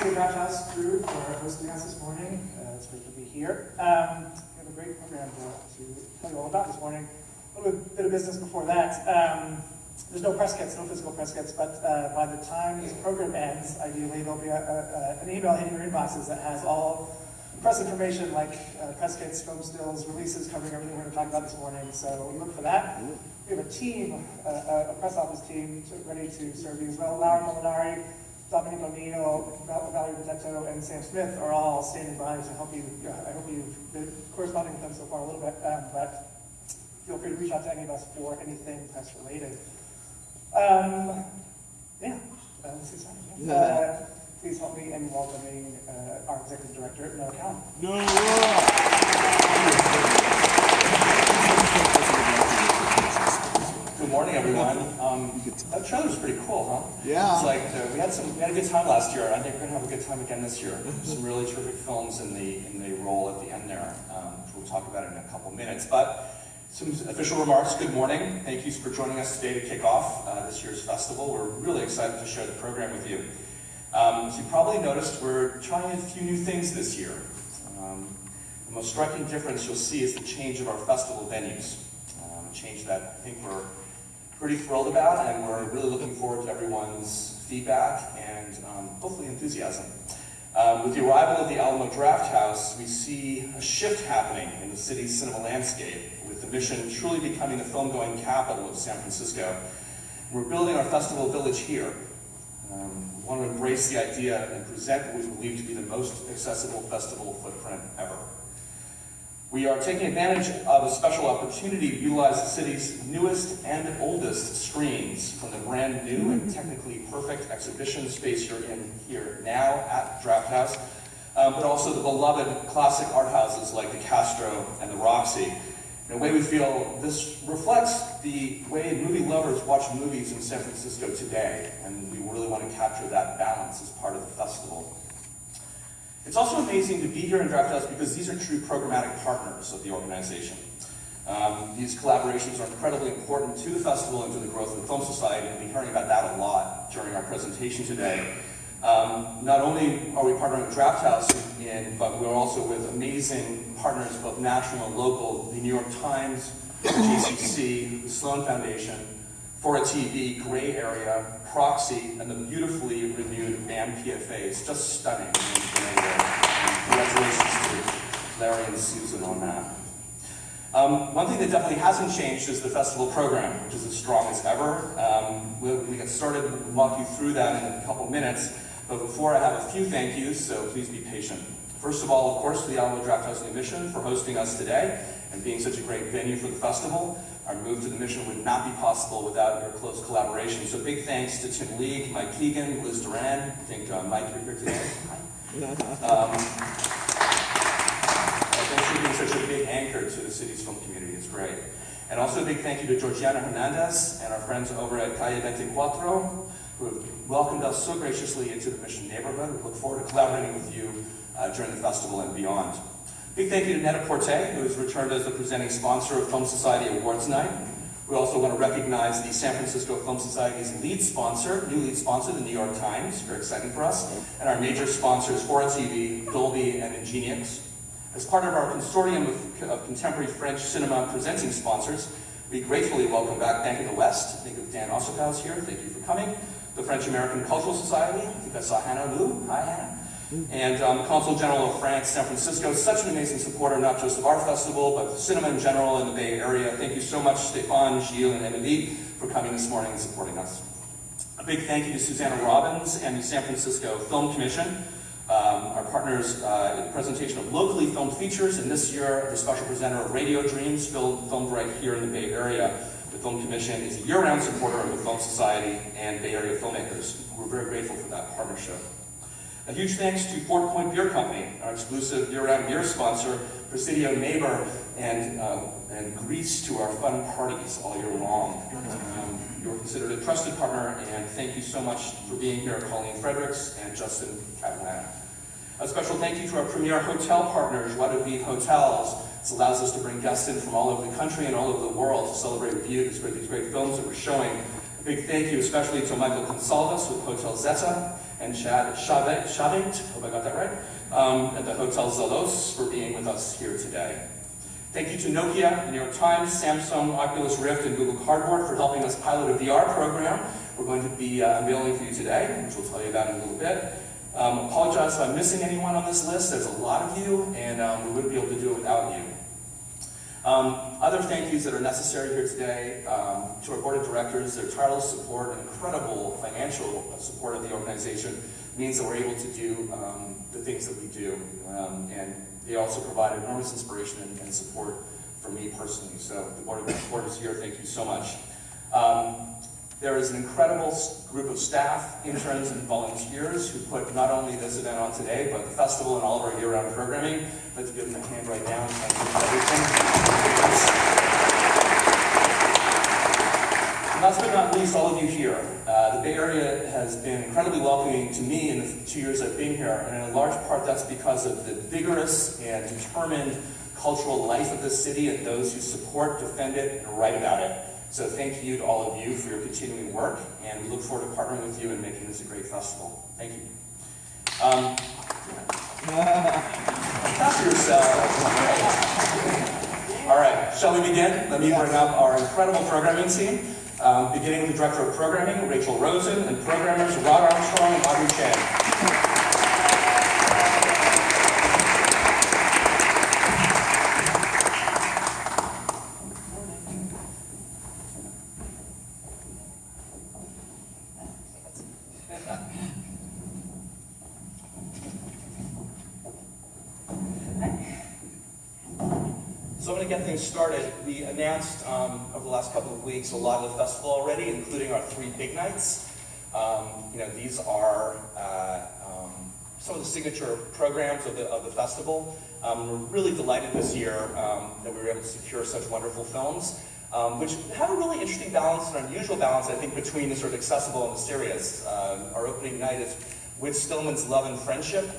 to the Drafthouse crew for hosting us this morning. It's great to be here. We have a great program to tell you all about this morning. A little bit of business before that. There's no press kits, no physical press kits, but by the time this program ends, ideally there'll be an email hitting your inboxes that has all press information like press kits, film stills, releases covering everything we're going to talk about this morning. So look for that. We have a team, a press office team ready to serve you as well. Laura Molinari, Dominic O'Neill, Valerie Benedetto, and Sam Smith are all standing by to help you. I hope you've been corresponding with them so far a little bit, but feel free to reach out to any of us for anything press related. This is fun. Please help me in welcoming our Executive Director, Noah Cowan. Good morning, everyone. That trailer was pretty cool, huh? Yeah. It's like we had a good time last year, and I think we're gonna have a good time again this year. Some really terrific films in the role at the end there, which we'll talk about in a couple minutes. But some official remarks. Good morning. Thank you for joining us today to kick off this year's festival. We're really excited to share the program with you. As you probably noticed, we're trying a few new things this year. The most striking difference you'll see is the change of our festival venues. A change that I think we're pretty thrilled about, and we're really looking forward to everyone's feedback and hopefully enthusiasm. With the arrival of the Alamo Drafthouse, we see a shift happening in the city's cinema landscape, with the Mission truly becoming the film-going capital of San Francisco. We're building our festival village here. We want to embrace the idea and present what we believe to be the most accessible festival footprint ever. We are taking advantage of a special opportunity to utilize the city's newest and oldest screens, from the brand new and technically perfect exhibition space you're in here now at Drafthouse, but also the beloved classic art houses like the Castro and the Roxy. In a way, we feel this reflects the way movie lovers watch movies in San Francisco today, and we really want to capture that balance as part of the festival. It's also amazing to be here in Drafthouse because these are true programmatic partners of the organization. These collaborations are incredibly important to the festival and to the growth of the Film Society, and we'll be hearing about that a lot during our presentation today. Not only are we partnering with Drafthouse, but we're also with amazing partners, both national and local, the New York Times, JCC, the Sloan Foundation, For a TV, Gray Area, Proxy, and the beautifully renewed BAM PFA. It's just stunning. Congratulations to Larry and Susan on that. One thing that definitely hasn't changed is the festival program, which is as strong as ever. We get started, we'll walk you through that in a couple minutes, but before I have a few thank yous, so please be patient. First of all, of course, to the Alamo Drafthouse New Mission for hosting us today and being such a great venue for the festival. Our move to the Mission would not be possible without your close collaboration. So big thanks to Tim League, Mike Keegan, Liz Duran. I think Mike, you're here today. Thanks for being such a big anchor to the city's film community. It's great. And also a big thank you to Georgiana Hernandez and our friends over at Calle 24, who have welcomed us so graciously into the Mission neighborhood. We look forward to collaborating with you during the festival and beyond. Big thank you to Net-a-Porter, who has returned as the presenting sponsor of Film Society Awards Night. We also want to recognize the San Francisco Film Society's new lead sponsor, the New York Times, very exciting for us, and our major sponsors, For a TV, Dolby, and Ingenieux. As part of our consortium of contemporary French cinema presenting sponsors, we gratefully welcome back Bank of the West. I think of Dan Ossokow here, thank you for coming. The French American Cultural Society, I think I saw Hannah Lou, hi Hannah. And Consul General of France, San Francisco, such an amazing supporter, not just of our festival, but cinema in general in the Bay Area. Thank you so much, Stéphane, Gilles, and Emily, for coming this morning and supporting us. A big thank you to Susanna Robbins and the San Francisco Film Commission, our partners in the presentation of locally filmed features, and this year, the special presenter of Radio Dreams, filmed right here in the Bay Area. The Film Commission is a year-round supporter of the Film Society and Bay Area filmmakers. We're very grateful for that partnership. A huge thanks to Fort Point Beer Company, our exclusive year-round beer sponsor, Presidio neighbor, and grease to our fun parties all year long. You're considered a trusted partner, and thank you so much for being here, Colleen Fredericks and Justin Catalana. A special thank you to our premier hotel partner, Joie de Vivre Hotels. This allows us to bring guests in from all over the country and all over the world to celebrate with you these great films that we're showing A big thank you especially to Michael Consalvas with Hotel Zeta and Chad Shavit, hope I got that right, at the Hotel Zelos for being with us here today. Thank you to Nokia, the New York Times, Samsung, Oculus Rift, and Google Cardboard for helping us pilot a VR program we're going to be unveiling for you today, which we'll tell you about in a little bit. Apologize if I'm missing anyone on this list. There's a lot of you, and we wouldn't be able to do it without you. Other thank yous that are necessary here today to our board of directors. Their tireless support and incredible financial support of the organization means that we're able to do the things that we do. And they also provide enormous inspiration and support for me personally. So the board of directors here, thank you so much. There is an incredible group of staff, interns, and volunteers who put not only this event on today, but the festival and all of our year-round programming. Let's give them a hand right now and thank you for everything. And last but not least, all of you here. The Bay Area has been incredibly welcoming to me in the 2 years I've been here, and in a large part that's because of the vigorous and determined cultural life of this city and those who support, defend it, and write about it. So thank you to all of you for your continuing work, and we look forward to partnering with you and making this a great festival. Thank you. Clap yourself. All right, shall we begin? Let me bring up our incredible programming team, beginning with the Director of Programming, Rachel Rosen, and programmers Rod Armstrong and Audrey Chen. So I'm going to get things started. We announced over the last couple of weeks a lot of the festival already, including our 3 big nights. These are some of the signature programs of the festival. We're really delighted this year that we were able to secure such wonderful films, which have a really interesting balance, an unusual balance, I think, between the sort of accessible and the serious. Our opening night is Whit Stillman's Love and Friendship,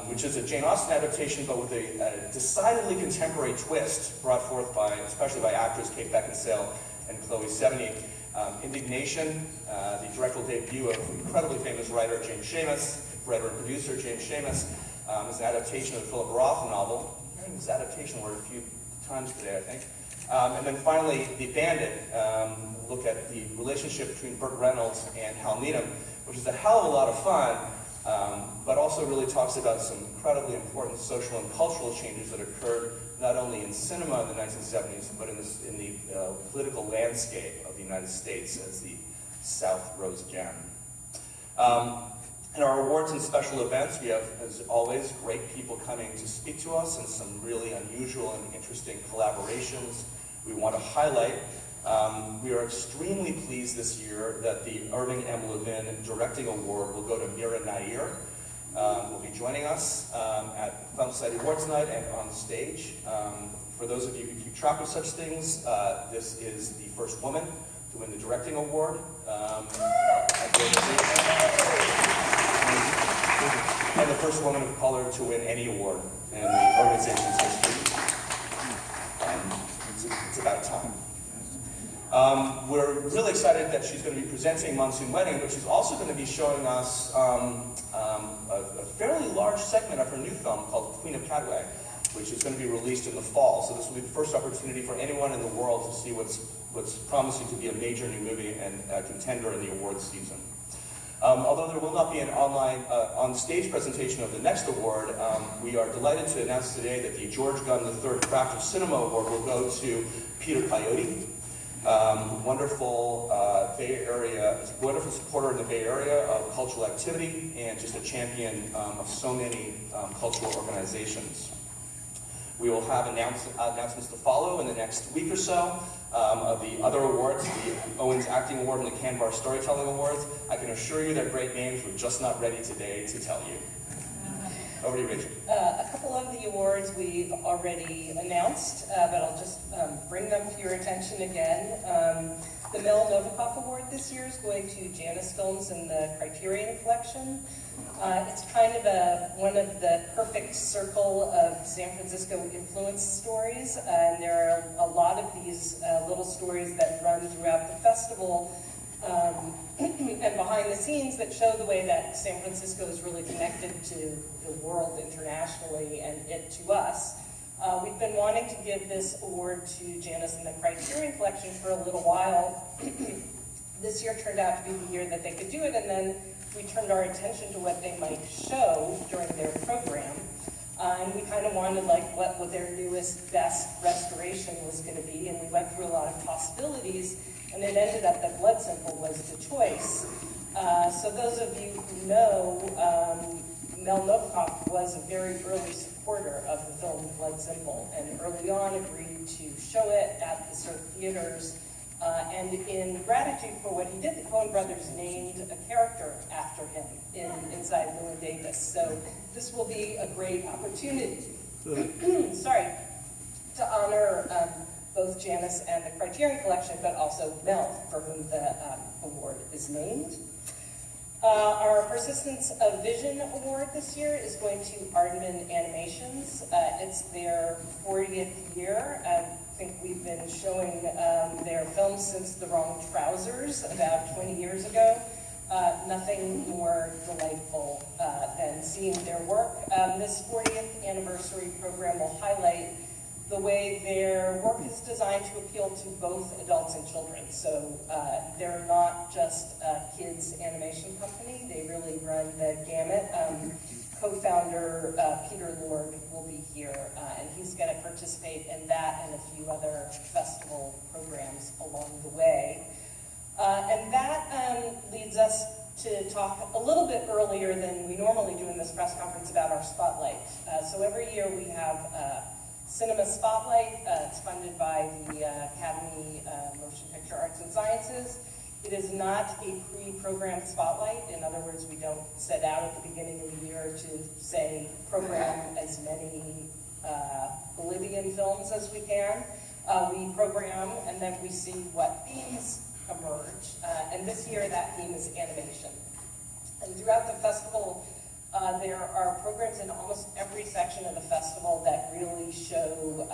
which is a Jane Austen adaptation, but with a decidedly contemporary twist brought forth especially by actors Kate Beckinsale and Chloe Sevigny. Indignation, the directorial debut of incredibly famous writer and producer James Schamus, is an adaptation of the Philip Roth novel. Hearing this adaptation word a few times today, I think. And then finally, The Bandit, look at the relationship between Burt Reynolds and Hal Needham, which is a hell of a lot of fun, but also really talks about some incredibly important social and cultural changes that occurred not only in cinema in the 1970s, but in the political landscape of the United States as the South rose again. In our awards and special events, we have, as always, great people coming to speak to us and some really unusual and interesting collaborations we want to highlight. We are extremely pleased this year that the Irving M. Levin Directing Award will go to Mira Nair. Will be joining us at Film Society Awards Night and on stage. For those of you who keep track of such things, this is the first woman to win the Directing Award at the organization. And the first woman of color to win any award in the organization's history. It's about time. We're really excited that she's going to be presenting Monsoon Wedding, but she's also going to be showing us a fairly large segment of her new film called Queen of Cadway, which is going to be released in the fall. So this will be the first opportunity for anyone in the world to see what's promising to be a major new movie and a contender in the awards season. Although there will not be an online on-stage presentation of the next award, we are delighted to announce today that the George Gunn III Craft of Cinema Award will go to Peter Coyote, wonderful Bay Area, wonderful supporter in the Bay Area of cultural activity and just a champion of so many cultural organizations. We will have announcements to follow in the next week or so of the other awards, the Owens Acting Award and the Canvar Storytelling Awards. I can assure you they're great names. We're just not ready today to tell you. Over to you, Rachel. A couple of the awards we've already announced, but I'll just bring them to your attention again. The Mel Novikov Award this year is going to Janus Films and the Criterion Collection. It's kind of one of the perfect circle of San Francisco influence stories, and there are a lot of these little stories that run throughout the festival and behind the scenes that show the way that San Francisco is really connected to the world internationally and it to us. We've been wanting to give this award to Janice and the Criterion Collection for a little while. This year turned out to be the year that they could do it, and then we turned our attention to what they might show during their program. And we kind of wanted what their newest, best restoration was going to be, and we went through a lot of possibilities, and it ended up that Blood Simple was the choice. So those of you who know, Mel Novikov was a very early supporter of the film Blood Simple, and early on agreed to show it at the Surf Theaters. And in gratitude for what he did, the Coen brothers named a character after him inside Llewyn Davis. So this will be a great opportunity, to honor both Janice and the Criterion Collection, but also Mel, for whom the award is named. Our Persistence of Vision Award this year is going to Aardman Animations. It's their 40th year. I think we've been showing their films since The Wrong Trousers about 20 years ago. Nothing more delightful than seeing their work. This 40th anniversary program will highlight the way their work is designed to appeal to both adults and children. So they're not just a kids animation company, they really run the gamut. Co-founder Peter Lord will be here, and he's going to participate in that and a few other festival programs along the way. And that leads us to talk a little bit earlier than we normally do in this press conference about our spotlight. So every year we have Cinema Spotlight. It's funded by the Academy Motion Picture Arts and Sciences. It is not a pre-programmed spotlight. In other words, we don't set out at the beginning of the year to say program as many Bolivian films as we can. We program and then we see what themes emerge. And this year that theme is animation. And throughout the festival, there are programs in almost every section of the festival that really show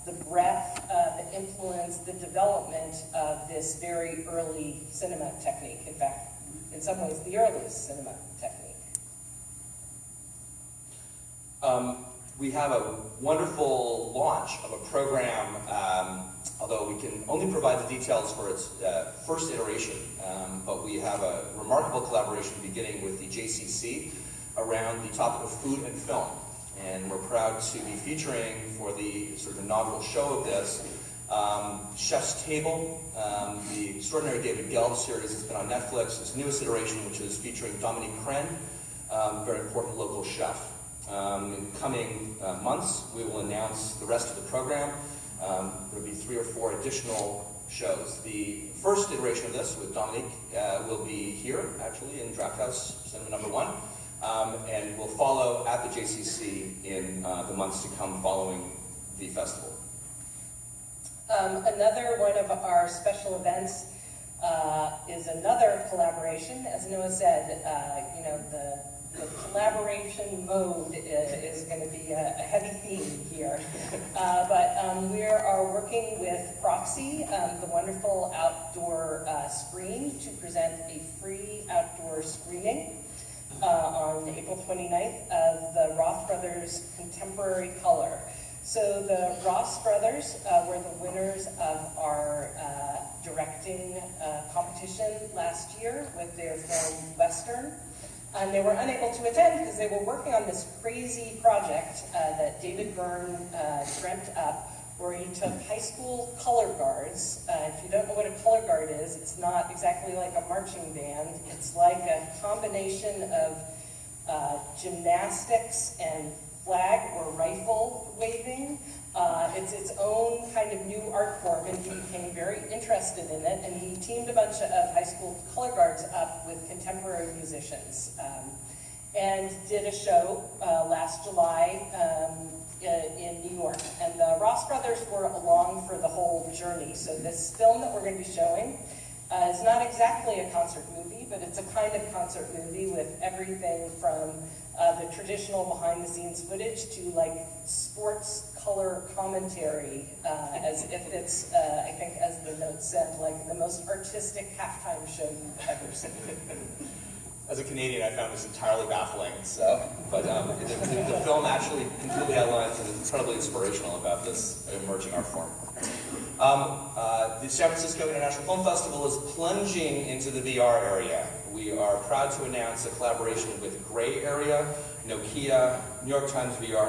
the breadth, the influence, the development of this very early cinema technique. In fact, in some ways, the earliest cinema technique. We have a wonderful launch of a program, although we can only provide the details for its first iteration, but we have a remarkable collaboration beginning with the JCC around the topic of food and film. And we're proud to be featuring for the sort of inaugural show of this, Chef's Table, the extraordinary David Gelb series that's been on Netflix, its newest iteration, which is featuring Dominique Crenn, very important local chef. In coming months, we will announce the rest of the program. There will be 3 or 4 additional shows. The first iteration of this with Dominique will be here, actually, in Drafthouse Cinema number 1. And will follow at the JCC in the months to come following the festival. Another one of our special events is another collaboration. As Noah said, the collaboration mode is going to be a heavy theme here. But we are working with Proxy, the wonderful outdoor screen, to present a free outdoor screening on April 29th of the Roth Brothers Contemporary Color. So the Ross Brothers were the winners of our directing competition last year with their film Western. And they were unable to attend because they were working on this crazy project that David Byrne dreamt up, where he took high school color guards. If you don't know what a color guard is, it's not exactly like a marching band. It's like a combination of gymnastics and flag or rifle waving. It's its own kind of new art form, and he became very interested in it, and he teamed a bunch of high school color guards up with contemporary musicians and did a show last July in New York. And the Ross Brothers were along for the whole journey. So this film that we're going to be showing is not exactly a concert movie, movie, but it's a kind of concert movie with everything from the traditional behind-the-scenes footage to like sports color commentary, as if it's, I think as the note said, like the most artistic halftime show you've ever seen. As a Canadian, I found this entirely baffling. So, but the film actually completely outlines and is incredibly inspirational about this emerging art form. The San Francisco International Film Festival is plunging into the VR area. We are proud to announce a collaboration with Gray Area, Nokia, New York Times VR,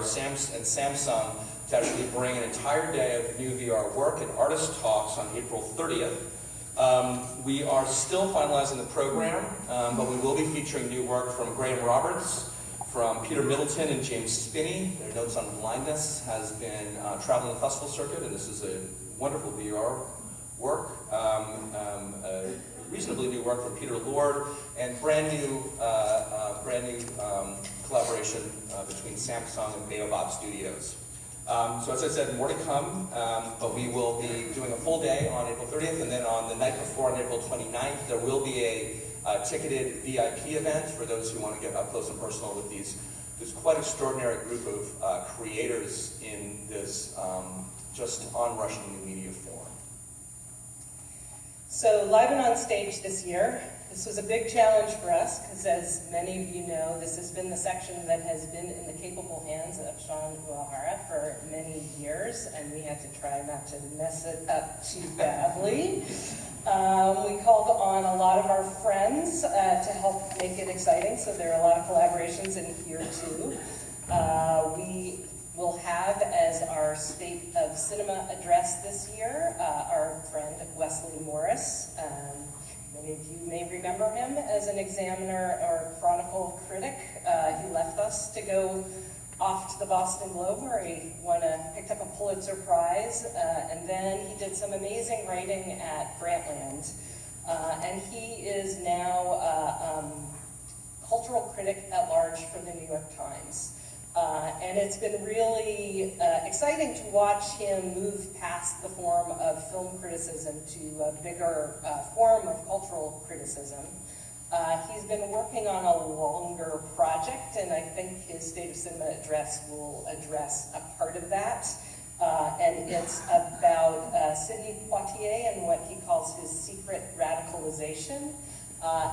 and Samsung to actually bring an entire day of new VR work and artist talks on April 30th. We are still finalizing the program, but we will be featuring new work from Graham Roberts, from Peter Middleton and James Spinney. Their Notes on Blindness has been traveling the festival circuit, and this is a wonderful VR work. Reasonably new work from Peter Lord, and brand new collaboration between Samsung and Baobab Studios. So as I said, more to come, but we will be doing a full day on April 30th, and then on the night before, on April 29th, there will be a ticketed VIP event for those who want to get up close and personal with this quite extraordinary group of creators in this just onrushing new media form. So live and on stage this year, this was a big challenge for us because, as many of you know, this has been the section that has been in the capable hands of Sean Uehara for many years, and we had to try not to mess it up too badly. We called on a lot of our friends to help make it exciting, so there are a lot of collaborations in here too. We will have as our State of Cinema address this year our friend Wesley Morris. Many of you may remember him as an Examiner or Chronicle critic. He left us to go off to the Boston Globe, where he picked up a Pulitzer Prize, and then he did some amazing writing at Grantland. And he is now cultural critic at large for the New York Times. And it's been really exciting to watch him move past the form of film criticism to a bigger form of cultural criticism. He's been working on a longer project, and I think his State of Cinema address will address a part of that. And it's about Sidney Poitier and what he calls his secret radicalization.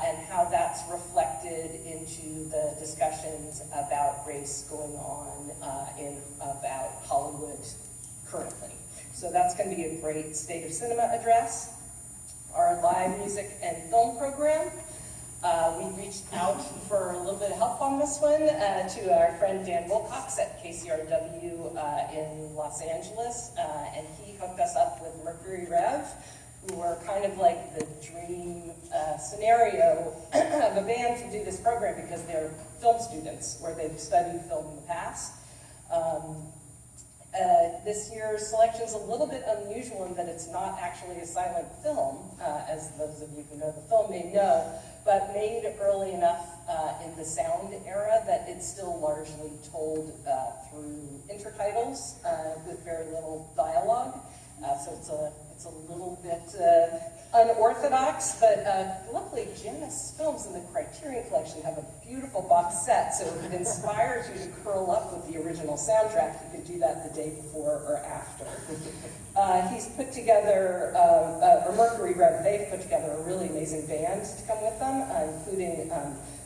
And how that's reflected into the discussions about race going on about Hollywood currently. So that's going to be a great State of Cinema address. Our live music and film program. We reached out for a little bit of help on this one to our friend Dan Wilcox at KCRW in Los Angeles, and he hooked us up with Mercury Rev, who were kind of like the dream scenario of a band to do this program because they're film students where they've studied film in the past. This year's selection is a little bit unusual in that it's not actually a silent film, as those of you who know the film may know, but made early enough in the sound era that it's still largely told through intertitles with very little dialogue. So it's a little bit unorthodox, but luckily Janus Films and the Criterion Collection have a beautiful box set, so if it inspires you to curl up with the original soundtrack, you could do that the day before or after. He's put together, or Mercury Rev, they've put together a really amazing band to come with them, including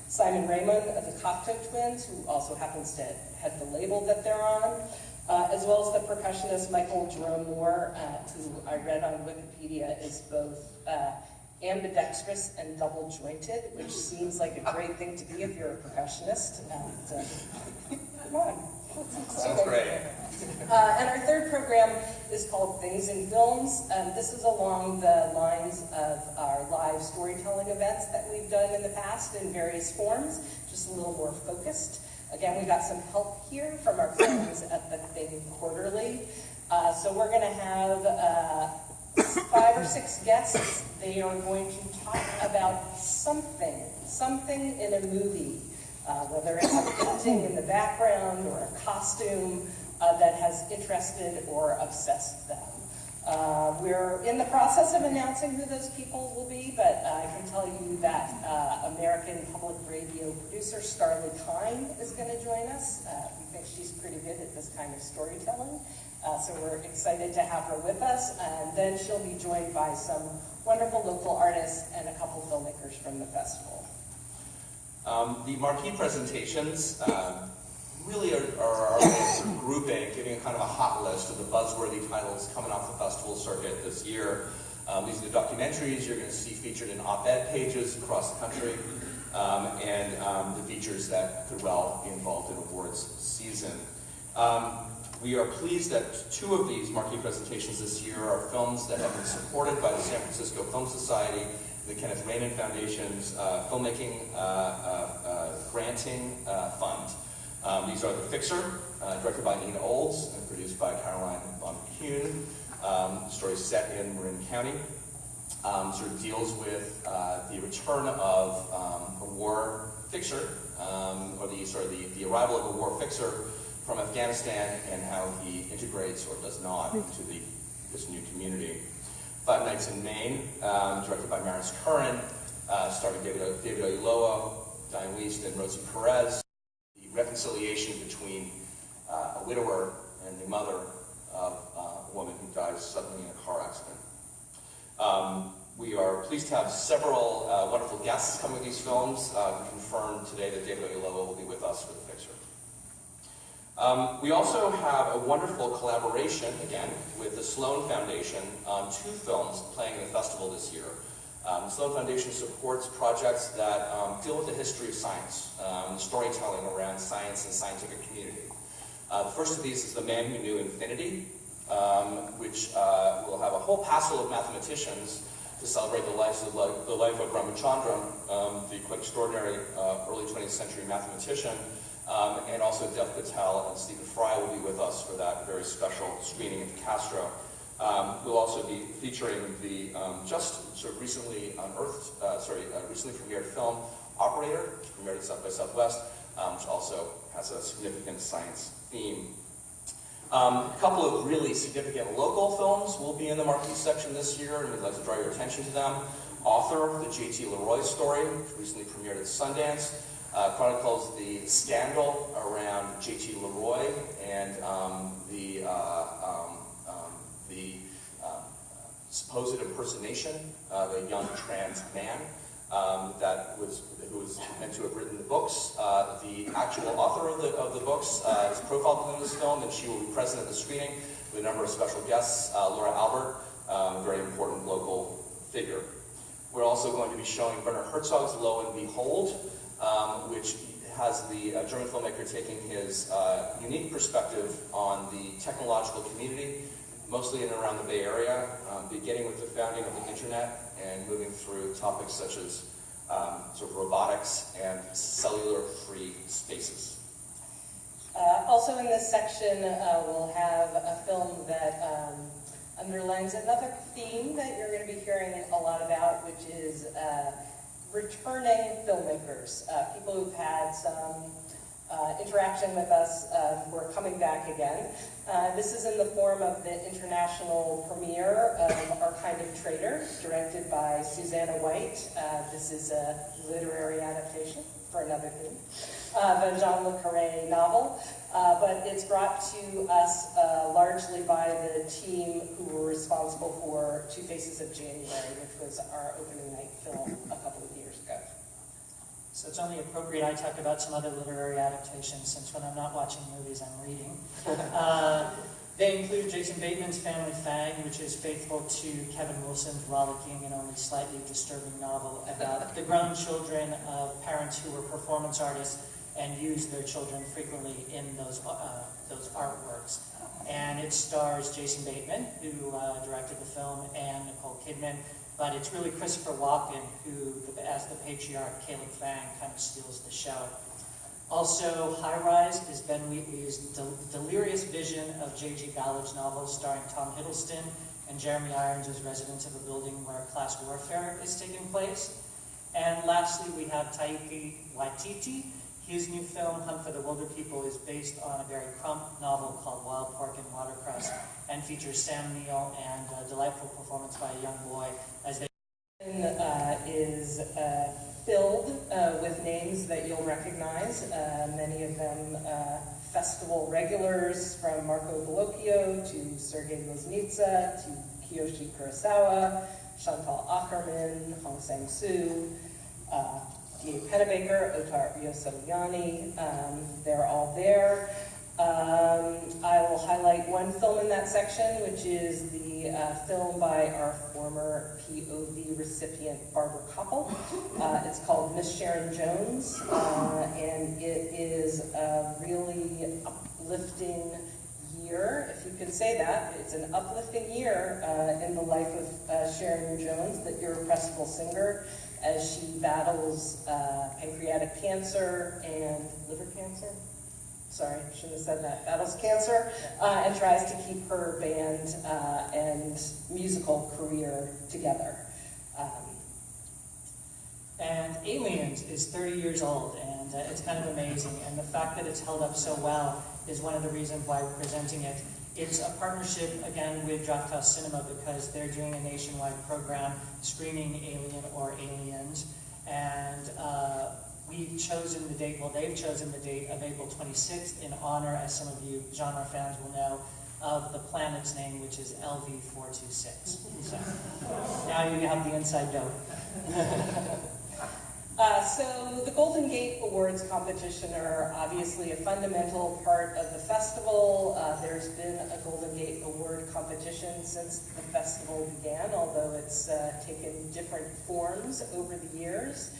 Simon Raymond of the Cocteau Twins, who also happens to head the label that they're on. As well as the percussionist Michael Jerome Moore, who I read on Wikipedia is both ambidextrous and double jointed, which seems like a great thing to be if you're a percussionist. And, come on. Sounds great. And our third program is called Things in Films. This is along the lines of our live storytelling events that we've done in the past in various forms, just a little more focused. Again, we got some help here from our friends at the Thing Quarterly. So we're going to have 5 or 6 guests. They are going to talk about something in a movie, whether it's a painting in the background or a costume that has interested or obsessed them. We're in the process of announcing who those people will be, but I can tell you that American Public Radio producer Starlee Kine is going to join us. We think she's pretty good at this kind of storytelling, so we're excited to have her with us. And then she'll be joined by some wonderful local artists and a couple filmmakers from the festival. The marquee presentations really are our way of grouping, giving a kind of a hot list of the buzzworthy titles coming off the festival circuit this year. These are the documentaries you're going to see featured in op-ed pages across the country, and the features that could well be involved in awards season. We are pleased that 2 of these marquee presentations this year are films that have been supported by the San Francisco Film Society, the Kenneth Raymond Foundation's Filmmaking Granting Fund. These are The Fixer, directed by Nina Olds and produced by Caroline von Kuhn. The story is set in Marin County. Sort of deals with the return of a war fixer, or the arrival of a war fixer from Afghanistan and how he integrates or does not into this new community. Five Nights in Maine, directed by Maris Curran, starring David Oyelowo, Diane Wiest, and Rosie Perez. The reconciliation between a widower and the mother of a woman who dies suddenly in a car accident. We are pleased to have several wonderful guests coming with these films. We confirmed today that David Oyelowo will be with us for The Fixer. We also have a wonderful collaboration, again, with the Sloan Foundation on 2 films playing in the festival this year. The Sloan Foundation supports projects that deal with the history of science, storytelling around science and scientific community. The first of these is The Man Who Knew Infinity, which will have a whole passel of mathematicians to celebrate the life of Ramachandran, the quite extraordinary early 20th century mathematician. And also Dev Patel and Stephen Fry will be with us for that very special screening at the Castro. We'll also be featuring the just sort of recently recently premiered film Operator, which premiered at South by Southwest, which also has a significant science theme. A couple of really significant local films will be in the marquee section this year, and we'd like to draw your attention to them. Author, the J.T. Leroy story, which recently premiered at Sundance, chronicles the scandal around J.T. Leroy and the supposed impersonation of a young trans man who was meant to have written the books. The actual author of the books is profiled within this film, and she will be present at the screening with a number of special guests. Laura Albert, a very important local figure. We're also going to be showing Werner Herzog's Lo and Behold, which has the German filmmaker taking his unique perspective on the technological community, mostly in and around the Bay Area, beginning with the founding of the internet and moving through topics such as sort of robotics and cellular-free spaces. Also in this section, we'll have a film that underlines another theme that you're going to be hearing a lot about, which is returning filmmakers, people who've had some interaction with us who are coming back again. This is in the form of the international premiere of Our Kind of Traitor, directed by Susanna White. This is a literary adaptation for another theme of a Jean Le Carré novel, but it's brought to us largely by the team who were responsible for Two Faces of January, which was our opening night film a couple of years ago. So it's only appropriate I talk about some other literary adaptations, since when I'm not watching movies, I'm reading. They include Jason Bateman's Family Fang, which is faithful to Kevin Wilson's rollicking and only slightly disturbing novel about the grown children of parents who were performance artists and used their children frequently in those artworks. And it stars Jason Bateman, who directed the film, and Nicole Kidman. But it's really Christopher Walken who, as the patriarch, Caleb Fang, kind of steals the show. Also, High Rise is Ben Wheatley's delirious vision of J.G. Ballard's novel starring Tom Hiddleston and Jeremy Irons as residents of a building where class warfare is taking place. And lastly, we have Taika Waititi. His new film, Hunt for the Wilder People, is based on a Barry Crump novel called Wild Pork and Watercress, and features Sam Neill and a delightful performance by a young boy as they is filled with names that you'll recognize, many of them festival regulars, from Marco Bellocchio to Sergei Loznitsa to Kiyoshi Kurosawa, Chantal Ackerman, Hong Sang-soo, D.A. Pennebaker, Otar Yosoyani, they're all there. I will highlight one film in that section, which is the film by our former POV recipient, Barbara Koppel. It's called Miss Sharon Jones, and it is a really uplifting year, if you could say that. It's an uplifting year in the life of Sharon Jones, the irrepressible singer, as she battles pancreatic cancer and liver cancer. Sorry, shouldn't have said that. Battles cancer and tries to keep her band and musical career together. And Aliens is 30 years old, and it's kind of amazing. And the fact that it's held up so well is one of the reasons why we're presenting it. It's a partnership, again, with Drafthouse Cinema, because they're doing a nationwide program screening Alien or Aliens. And we've chosen the date, well, they've chosen the date of April 26th in honor, as some of you genre fans will know, of the planet's name, which is LV-426. So now you have the inside dope. So the Golden Gate Awards competition are obviously a fundamental part of the festival. There's been a Golden Gate Award competition since the festival began, although it's taken different forms over the years.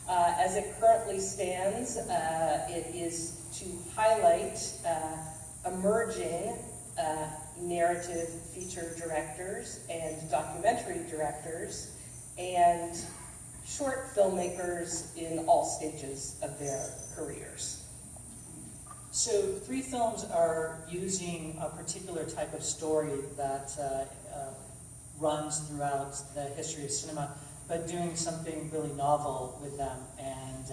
As it currently stands, it is to highlight emerging narrative feature directors and documentary directors and short filmmakers in all stages of their careers. So 3 films are using a particular type of story that runs throughout the history of cinema, but doing something really novel with them. And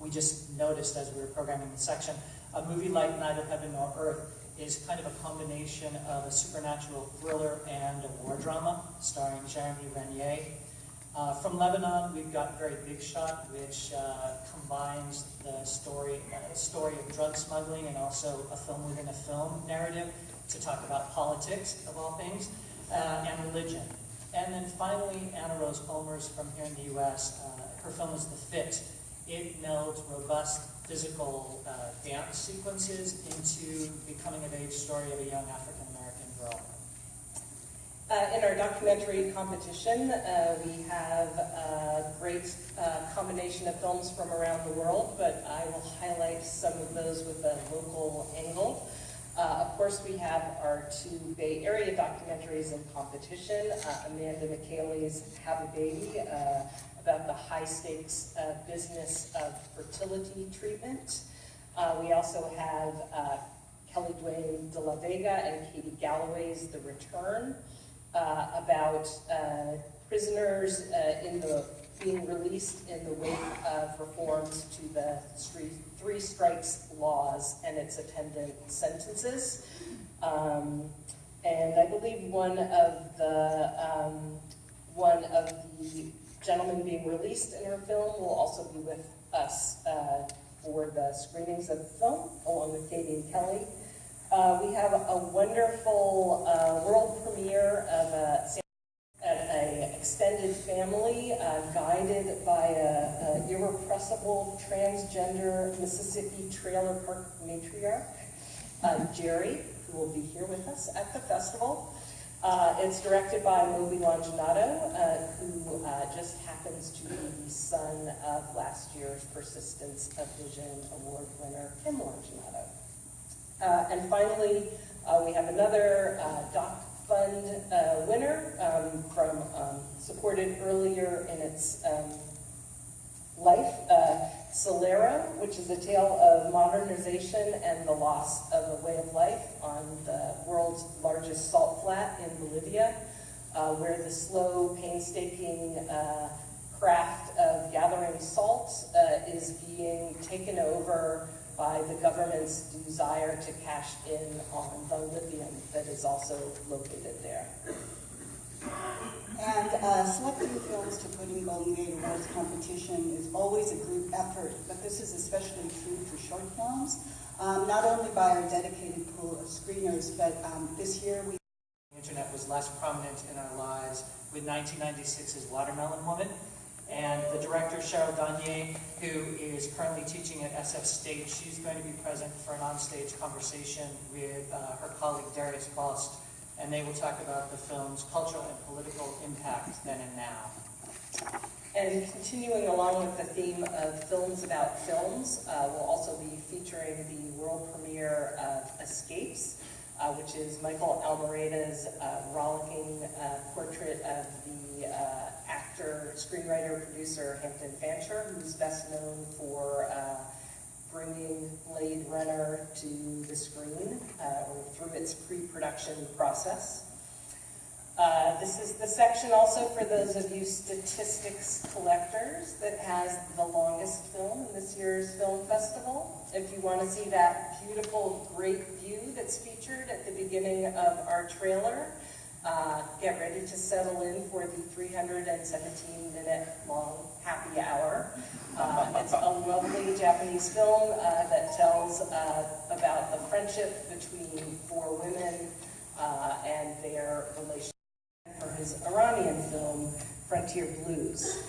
we just noticed as we were programming the section, a movie like Neither Heaven Nor Earth is kind of a combination of a supernatural thriller and a war drama starring Jeremy Renier. From Lebanon, we've got Very Big Shot, which combines the story of drug smuggling and also a film within a film narrative to talk about politics, of all things, and religion. And then finally, Anna Rose Olmers from here in the U.S., her film is The Fit. It melds robust physical dance sequences into the coming-of-age story of a young African-American girl. In our documentary competition, we have a great combination of films from around the world, but I will highlight some of those with a local angle. Of course, we have our 2 Bay Area documentaries in competition. Amanda McKaylee's Have a Baby, about the high-stakes business of fertility treatment. We also have Kelly Duane de la Vega and Katie Galloway's The Return, about prisoners being released in the wake of reforms to the 3 strikes laws and its attendant sentences. And I believe one of the gentlemen being released in her film will also be with us for the screenings of the film, along with Katie and Kelly. We have a wonderful world premiere of an extended family guided by an irrepressible transgender Mississippi trailer park matriarch, Jerry, who will be here with us at the festival. It's directed by Moby Longinado, who just happens to be the son of last year's Persistence of Vision Award winner, Kim Longinado. And finally, we have another Doc Fund winner from supported earlier in its life, Solera, which is a tale of modernization and the loss of a way of life on the world's largest salt flat in Bolivia, where the slow, painstaking craft of gathering salt is being taken over by the government's desire to cash in on the lithium that is also located there. And selecting films to put in Golden Gate Awards competition is always a group effort, but this is especially true for short films, not only by our dedicated pool of screeners, but this year we... The internet was less prominent in our lives with 1996's Watermelon Woman, and the director, Cheryl Danier, who is currently teaching at SF State, she's going to be present for an onstage conversation with her colleague Darius Bost, and they will talk about the film's cultural and political impact then and now. And continuing along with the theme of films about films, we'll also be featuring the world premiere of Escapes, which is Michael Almereyda's rollicking portrait of the actor, screenwriter, producer Hampton Fancher, who's best known for bringing Blade Runner to the screen or through its pre-production process. This is the section also for those of you statistics collectors that has the longest film in this year's film festival. If you want to see that beautiful, great view that's featured at the beginning of our trailer, get ready to settle in for the 317-minute long happy hour. It's a lovely Japanese film that tells about the friendship between four women and their relationship. For his Iranian film, Frontier Blues.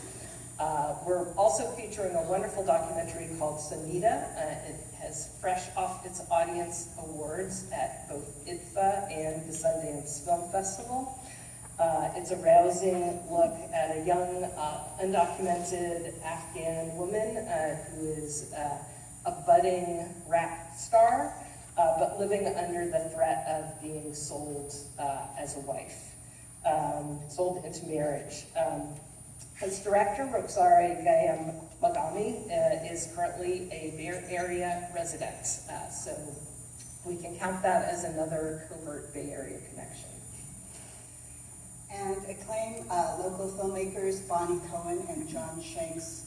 We're also featuring a wonderful documentary called Samita. It has fresh off its audience awards at both IDFA and the Sundance Film Festival. It's a rousing look at a young, undocumented Afghan woman who is a budding rap star, but living under the threat of being sold as a wife. Sold into marriage. His director, Roxare Gayam Magami, is currently a Bay Area resident, so we can count that as another covert Bay Area connection. And acclaim local filmmakers Bonnie Cohen and John Shanks'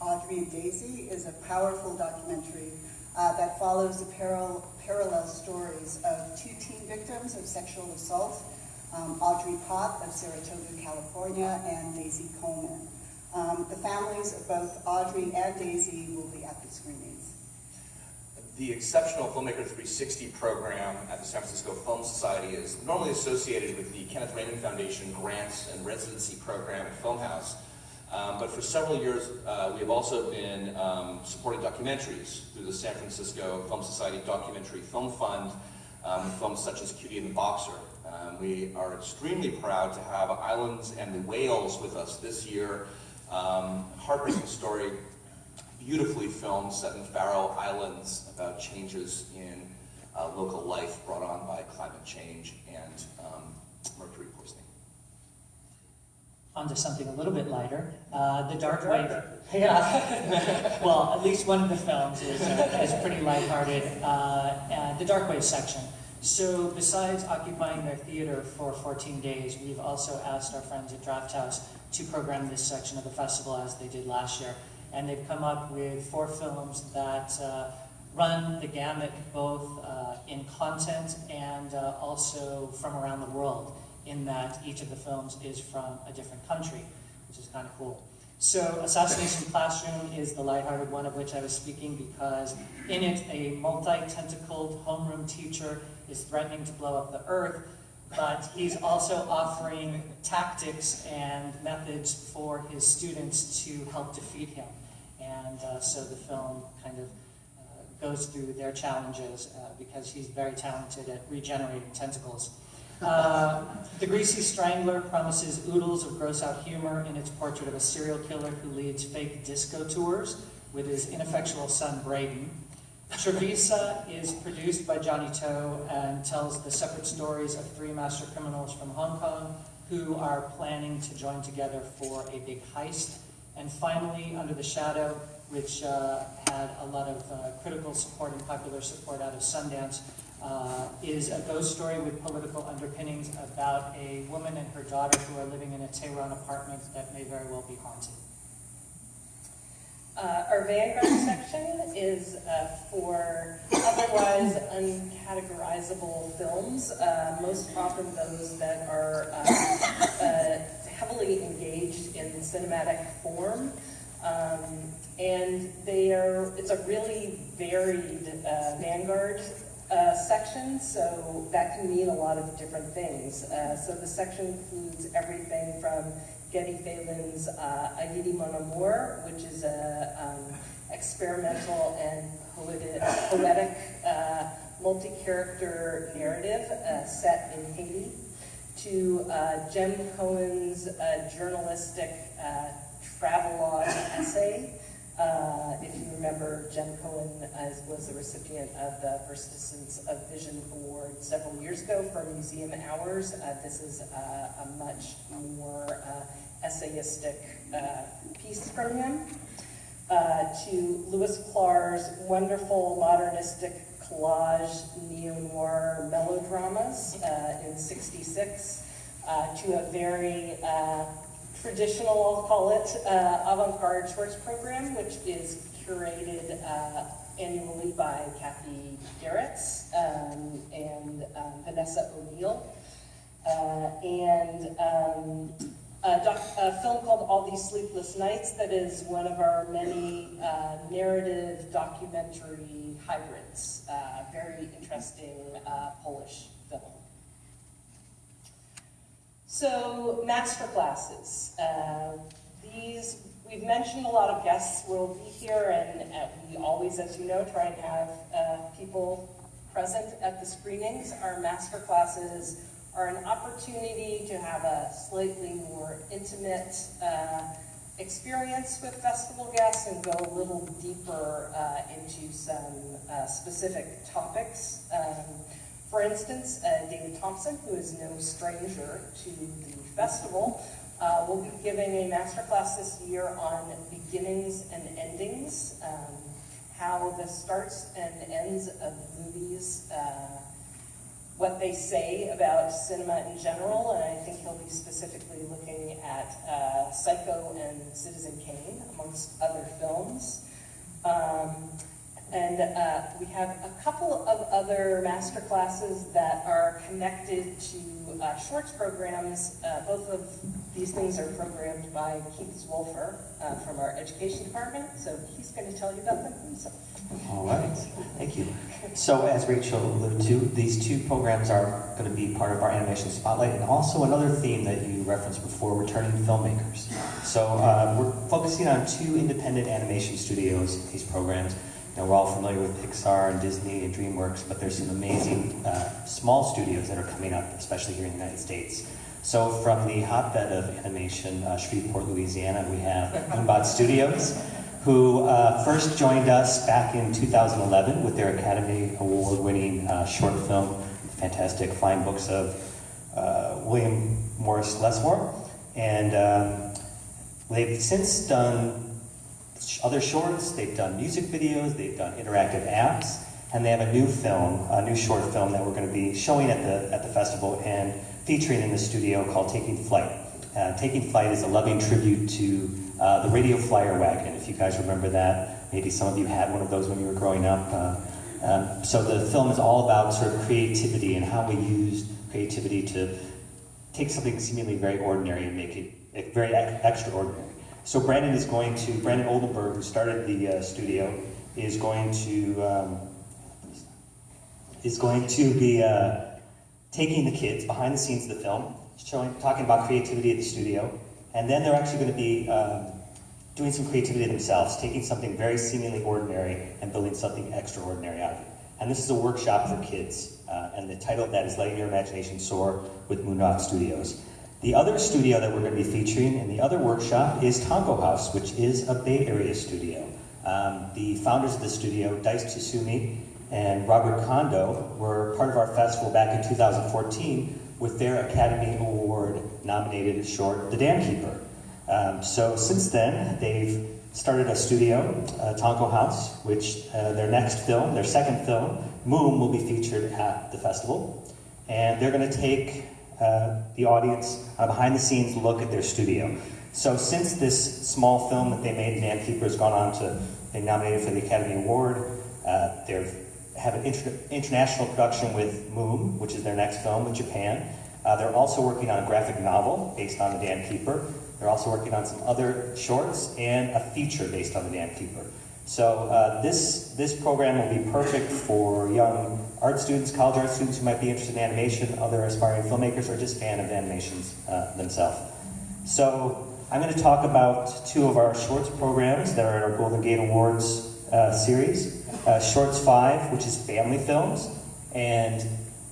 Audrey and Daisy is a powerful documentary that follows the parallel stories of two teen victims of sexual assault, Audrey Pott of Saratoga, California, and Daisy Coleman. The families of both Audrey and Daisy will be at the screenings. The Exceptional Filmmaker 360 program at the San Francisco Film Society is normally associated with the Kenneth Raymond Foundation grants and residency program at Filmhouse. But for several years, we have also been supporting documentaries through the San Francisco Film Society Documentary Film Fund, films such as Cutie and the Boxer. We are extremely proud to have Islands and the Whales with us this year. Heartbreaking story, beautifully filmed, set in Faroe Islands, about changes in local life brought on by climate change and mercury poisoning. Onto something a little bit lighter. The Dark Wave. Yeah. Well, at least one of the films is pretty lighthearted. The Dark Wave section. So besides occupying their theater for 14 days, we've also asked our friends at Drafthouse to program this section of the festival as they did last year. And they've come up with 4 films that run the gamut both in content and also from around the world, in that each of the films is from a different country, which is kind of cool. So Assassination Classroom is the lighthearted one of which I was speaking, because in it a multi-tentacled homeroom teacher is threatening to blow up the earth, but he's also offering tactics and methods for his students to help defeat him. And so the film kind of goes through their challenges because he's very talented at regenerating tentacles. The Greasy Strangler promises oodles of gross-out humor in its portrait of a serial killer who leads fake disco tours with his ineffectual son Braden. Trevisa is produced by Johnny To and tells the separate stories of 3 master criminals from Hong Kong who are planning to join together for a big heist. And finally, Under the Shadow, which had a lot of critical support and popular support out of Sundance, is a ghost story with political underpinnings about a woman and her daughter who are living in a Tehran apartment that may very well be haunted. Our Vanguard section is for otherwise uncategorizable films, most often those that are heavily engaged in cinematic form. And it's a really varied Vanguard section, so that can mean a lot of different things. So the section includes everything from Getty Phelan's Ayidi Mon Amour, which is a experimental and poetic multi-character narrative set in Haiti, to Jem Cohen's journalistic travelogue essay. If you remember, Jem Cohen was the recipient of the Persistence of Vision Award several years ago for Museum Hours. This is a much more essayistic piece from him. To Lewis Clark's wonderful modernistic collage neo-noir melodramas in '66, to a very traditional, I'll call it, avant-garde shorts program, which is curated annually by Kathy Garretts and Vanessa O'Neill. A film called All These Sleepless Nights that is one of our many narrative documentary hybrids. Very interesting Polish film. So, masterclasses. We've mentioned a lot of guests will be here, and we always, as you know, try and have people present at the screenings. Our masterclasses are an opportunity to have a slightly more intimate experience with festival guests and go a little deeper into some specific topics. For instance, David Thompson, who is no stranger to the festival, will be giving a masterclass this year on beginnings and endings, how the starts and ends of movies, what they say about cinema in general, and I think he'll be specifically looking at Psycho and Citizen Kane, amongst other films. And we have a couple of other master classes that are connected to shorts programs. Both of these things are programmed by Keith Zwolfer from our education department, so he's going to tell you about them himself. All right, thank you. So as Rachel alluded to, these two programs are going to be part of our animation spotlight, and also another theme that you referenced before, returning filmmakers. So we're focusing on two independent animation studios, these programs. Now, we're all familiar with Pixar and Disney and DreamWorks, but there's some amazing small studios that are coming up, especially here in the United States. So from the hotbed of animation, Shreveport, Louisiana, we have Moonbot Studios, who first joined us back in 2011 with their Academy Award-winning short film, The Fantastic Flying Books of William Morris Lesmore. And they've since done other shorts, they've done music videos, they've done interactive apps, and they have a new film, a new short film that we're going to be showing at the festival and featuring in the studio called Taking Flight. Taking Flight is a loving tribute to the Radio Flyer Wagon. If you guys remember that, maybe some of you had one of those when you were growing up. So the film is all about sort of creativity and how we use creativity to take something seemingly very ordinary and make it very extraordinary. So Brandon Oldenburg, who started the studio, is going to be taking the kids behind the scenes of the film, talking about creativity at the studio, and then they're actually going to be doing some creativity themselves, taking something very seemingly ordinary and building something extraordinary out of it. And this is a workshop for kids, and the title of that is Letting Your Imagination Soar with Moondot Studios. The other studio that we're going to be featuring in the other workshop is Tonko House, which is a Bay Area studio. The founders of the studio, Dice Tsusumi and Robert Kondo, were part of our festival back in 2014 with their Academy Award nominated short, The Dam Keeper. So since then, they've started a studio, Tonko House, which their next film, their second film, Moon, will be featured at the festival. And they're going to take the audience on a behind-the-scenes look at their studio. So since this small film that they made, Dam Keeper, has gone on to be nominated for the Academy Award, they have an international production with Moon, which is their next film with Japan. They're also working on a graphic novel based on the Dam Keeper. They're also working on some other shorts and a feature based on the Dam Keeper. So this program will be perfect for young art students, college art students who might be interested in animation, other aspiring filmmakers, or just fan of animations themselves. So I'm going to talk about two of our shorts programs that are in our Golden Gate Awards series. Shorts 5, which is family films, and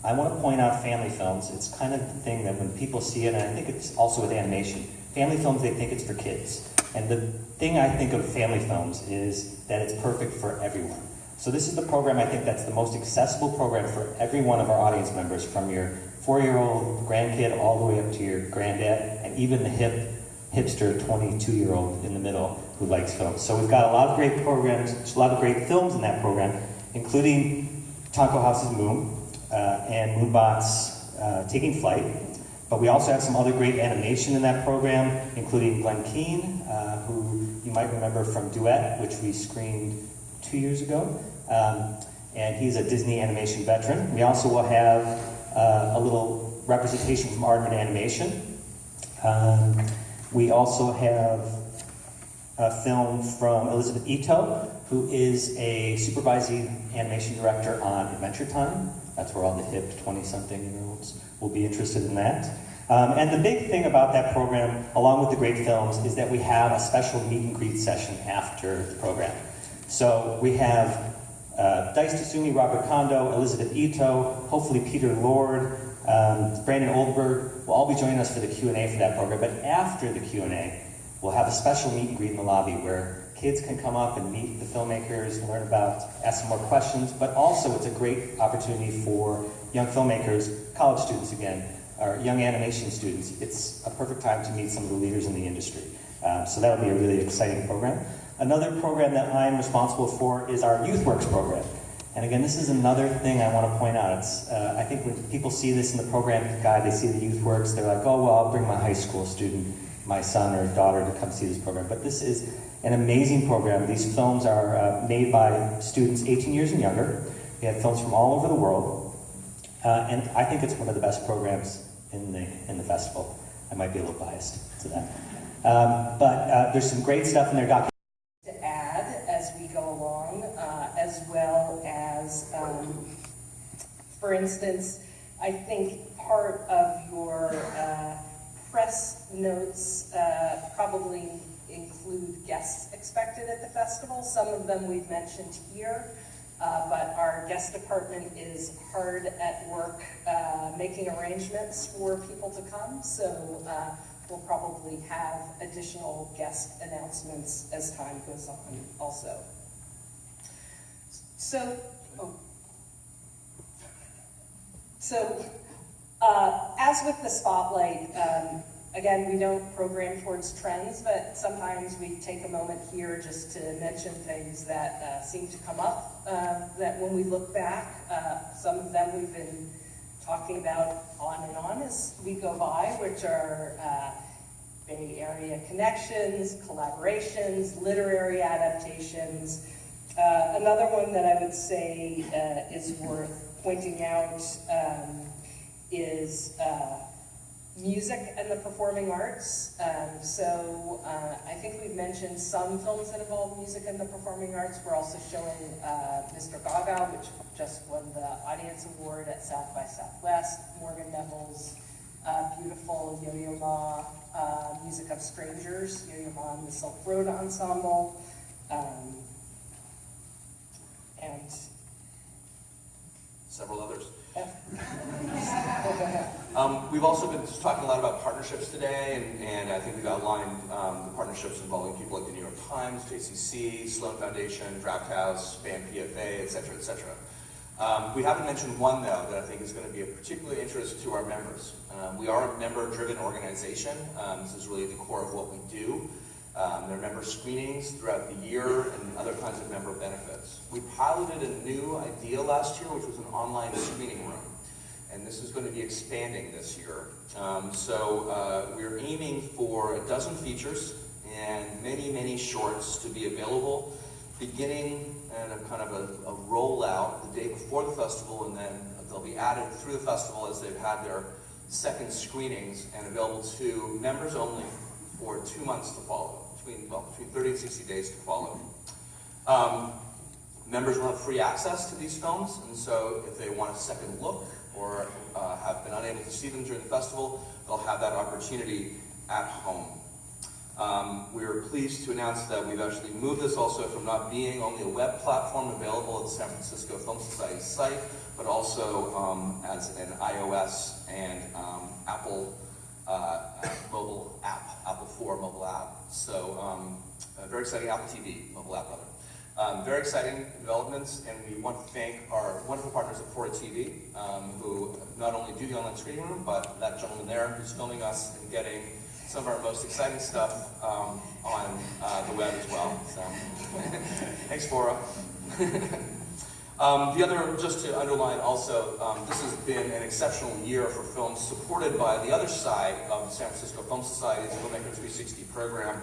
I want to point out family films. It's kind of the thing that when people see it, and I think it's also with animation, family films, they think it's for kids. And the thing I think of family films is that it's perfect for everyone. So this is the program, I think, that's the most accessible program for every one of our audience members, from your 4-year-old grandkid all the way up to your granddad, and even the hipster 22-year-old in the middle who likes films. So we've got a lot of great programs, a lot of great films in that program, including Tonko House's Moon and Moonbot's Taking Flight. But we also have some other great animation in that program, including Glenn Keane, who you might remember from Duet, which we screened 2 years ago. And he's a Disney animation veteran. We also will have a little representation from Aardman Animation. We also have a film from Elizabeth Ito, who is a supervising animation director on Adventure Time. That's where all the hip 20-something-year-olds will be interested in that. And the big thing about that program, along with the great films, is that we have a special meet and greet session after the program. So we have Dice Tatsumi, Robert Kondo, Elizabeth Ito, hopefully Peter Lord, Brandon Oldberg will all be joining us for the Q&A for that program. But after the Q&A, we'll have a special meet and greet in the lobby where kids can come up and meet the filmmakers, learn about, ask some more questions, but also it's a great opportunity for young filmmakers, college students again, or young animation students. It's a perfect time to meet some of the leaders in the industry. So that'll be a really exciting program. Another program that I'm responsible for is our YouthWorks program. And again, this is another thing I want to point out. It's, I think when people see this in the program guide, they see the YouthWorks, they're like, oh, well, I'll bring my high school student, my son or daughter to come see this program. But this is an amazing program. These films are made by students 18 years and younger. We have films from all over the world. And I think it's one of the best programs in the festival. I might be a little biased to that. But there's some great stuff in there. To add as we go along, as well as, for instance, I think part of your press notes probably include guests expected at the festival. Some of them we've mentioned here, but our guest department is hard at work making arrangements for people to come, so we'll probably have additional guest announcements as time goes on also. So, as with the spotlight, again, we don't program towards trends, but sometimes we take a moment here just to mention things that seem to come up, that when we look back, some of them we've been talking about on and on as we go by, which are Bay Area connections, collaborations, literary adaptations. Another one that I would say is worth pointing out is music and the performing arts. I think we've mentioned some films that involve music and the performing arts. We're also showing Mr. Gaga, which just won the Audience Award at South by Southwest, Morgan Neville's beautiful Yo-Yo Ma, Music of Strangers, Yo-Yo Ma and the Silk Road Ensemble, and several others. Yeah. We've also been talking a lot about partnerships today, and I think we've outlined the partnerships involving people like the New York Times, JCC, Sloan Foundation, Drafthouse, Band PFA, et cetera, et cetera. We haven't mentioned one, though, that I think is going to be of particular interest to our members. We are a member-driven organization. This is really the core of what we do. There are member screenings throughout the year and other kinds of member benefits. We piloted a new idea last year, which was an online screening room. And this is going to be expanding this year. We're aiming for 12 features and many shorts to be available, beginning and a kind of a rollout the day before the festival, and then they'll be added through the festival as they've had their second screenings and available to members only for 2 months to follow, between 30 and 60 days to follow. Members will have free access to these films, and so if they want a second look or have been unable to see them during the festival, they'll have that opportunity at home. We are pleased to announce that we've actually moved this also from not being only a web platform available at the San Francisco Film Society site, but also as an iOS and Apple mobile app, Apple 4 mobile app. So very exciting, Apple TV mobile app rather. Very exciting developments, and we want to thank our wonderful partners at Fora TV, who not only do the online screening room, but that gentleman there who's filming us and getting some of our most exciting stuff on the web as well. So thanks, Fora. The other, just to underline also, this has been an exceptional year for films supported by the other side of the San Francisco Film Society's Filmmaker 360 program.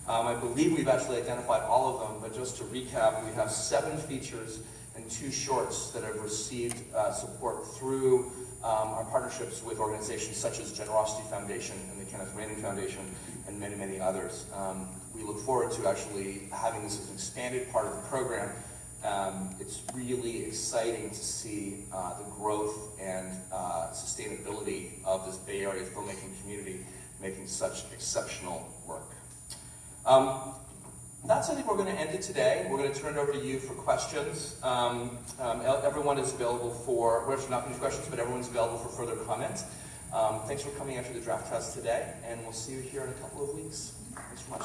I believe we've actually identified all of them, but just to recap, we have 7 features and 2 shorts that have received support through our partnerships with organizations such as Generosity Foundation and the Kenneth Ranning Foundation and many others. We look forward to actually having this as an expanded part of the program. It's really exciting to see the growth and sustainability of this Bay Area filmmaking community making such exceptional work. That's, I think, we're going to end it today. We're going to turn it over to you for questions. Everyone is available for, we're actually not going to do questions, but everyone's available for further comments. Thanks for coming out to the Draft House today, and we'll see you here in a couple of weeks. Thanks so much.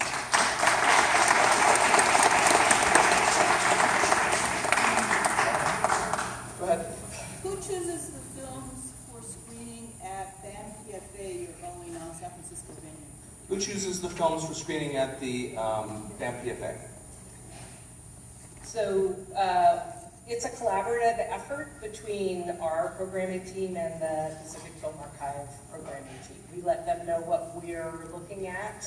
Go ahead. Who chooses the films for screening at the MPFA, your only San Francisco venue? Who chooses the films for screening at the BAMPFA? So it's a collaborative effort between our programming team and the Pacific Film Archive programming team. We let them know what we're looking at.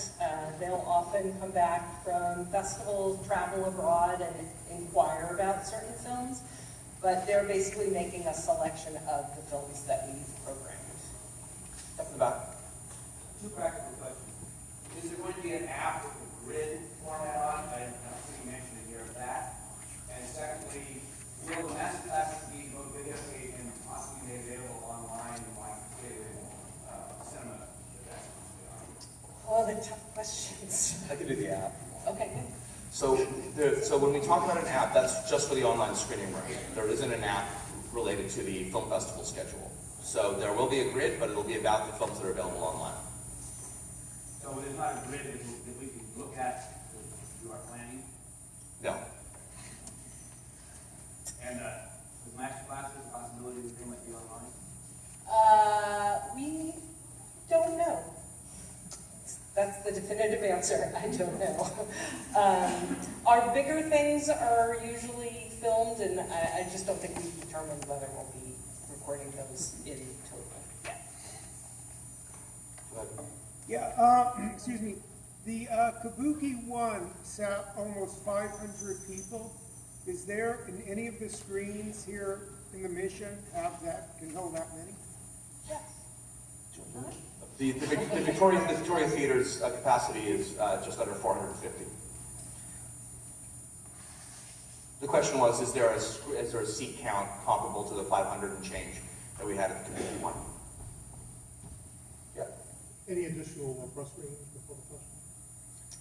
They'll often come back from festivals, travel abroad, and inquire about certain films. But they're basically making a selection of the films that we've programmed. Up in the back. 2 practical questions. Is there going to be an app with a grid format on it? I don't think you mentioned it here of that. And secondly, will the master classes be both videotaped and possibly made available online like cinema? Oh, the tough questions. I can do the app. Okay. So when we talk about an app, that's just for the online screening room. There isn't an app related to the film festival schedule. So there will be a grid, but it'll be about the films that are available online. So there's not a grid that we can look at to do our planning? No. And with master classes, the possibility that they might be online? We don't know. That's the definitive answer. I don't know. Our bigger things are usually filmed, and I just don't think we've determined whether we'll be recording those in total yet. Go ahead. Yeah, excuse me. The Kabuki one sat almost 500 people. Is there in any of the screens here in the Mission can hold that many? Yes. The Victoria Theater's capacity is just under 450. The question was, is there a seat count comparable to the 500 and change that we had at the Kabuki one? Yeah. Any additional press screenings before the festival?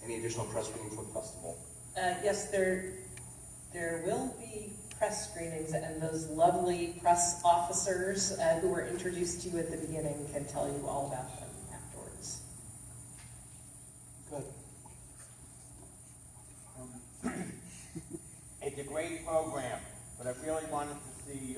Any additional press screenings for the festival? Yes, there will be press screenings, and those lovely press officers who were introduced to you at the beginning can tell you all about them afterwards. Good. It's a great program, but I really wanted to see